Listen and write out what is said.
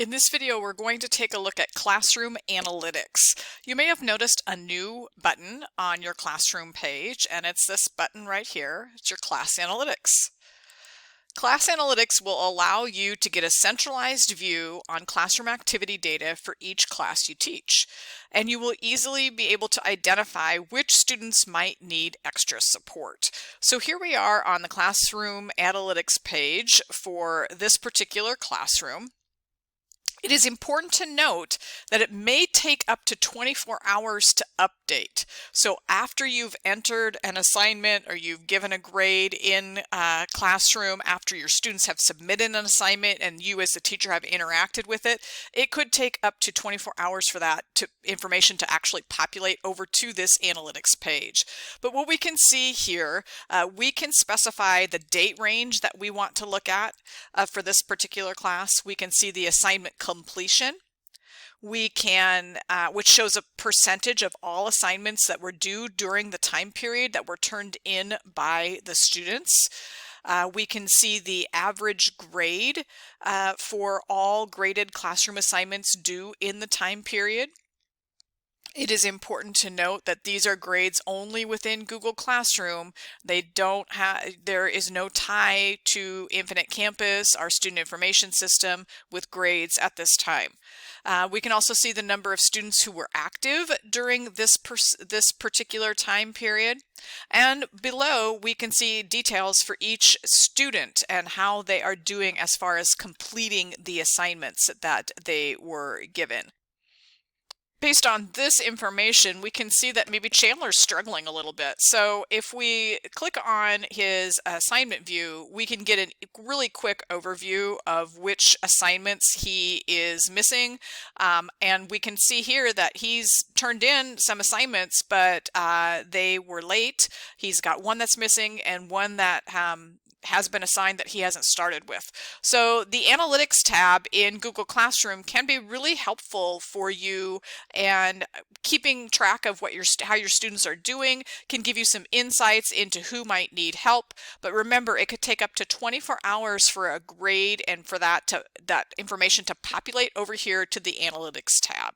In this video, we're going to take a look at Classroom Analytics. You may have noticed a new button on your Classroom page, and it's this button right here. It's your Class Analytics. Class Analytics will allow you to get a centralized view on classroom activity data for each class you teach, and you will easily be able to identify which students might need extra support. So here we are on the Classroom Analytics page for this particular classroom. It is important to note that it may take up to 24 hours to update. So after you've entered an assignment or you've given a grade in Classroom, after your students have submitted an assignment and you as the teacher have interacted with it, it could take up to 24 hours for that information to actually populate over to this analytics page. But what we can see here, we can specify the date range that we want to look at for this particular class. We can see the assignment completion. We can, which shows a percentage of all assignments that were due during the time period that were turned in by the students. We can see the average grade for all graded classroom assignments due in the time period. It is important to note that these are grades only within Google Classroom. There is no tie to Infinite Campus, our student information system, with grades at this time. We can also see the number of students who were active during this particular time period. And below, we can see details for each student and how they are doing as far as completing the assignments that they were given. Based on this information, we can see that maybe Chandler's struggling a little bit. So if we click on his assignment view, we can get a really quick overview of which assignments he is missing. And we can see here that he's turned in some assignments, but they were late. He's got one that's missing and one that has been assigned that he hasn't started with. So the Analytics tab in Google Classroom can be really helpful for you, and keeping track of how your students are doing can give you some insights into who might need help. But remember, it could take up to 24 hours for a grade and for that information to populate over here to the Analytics tab.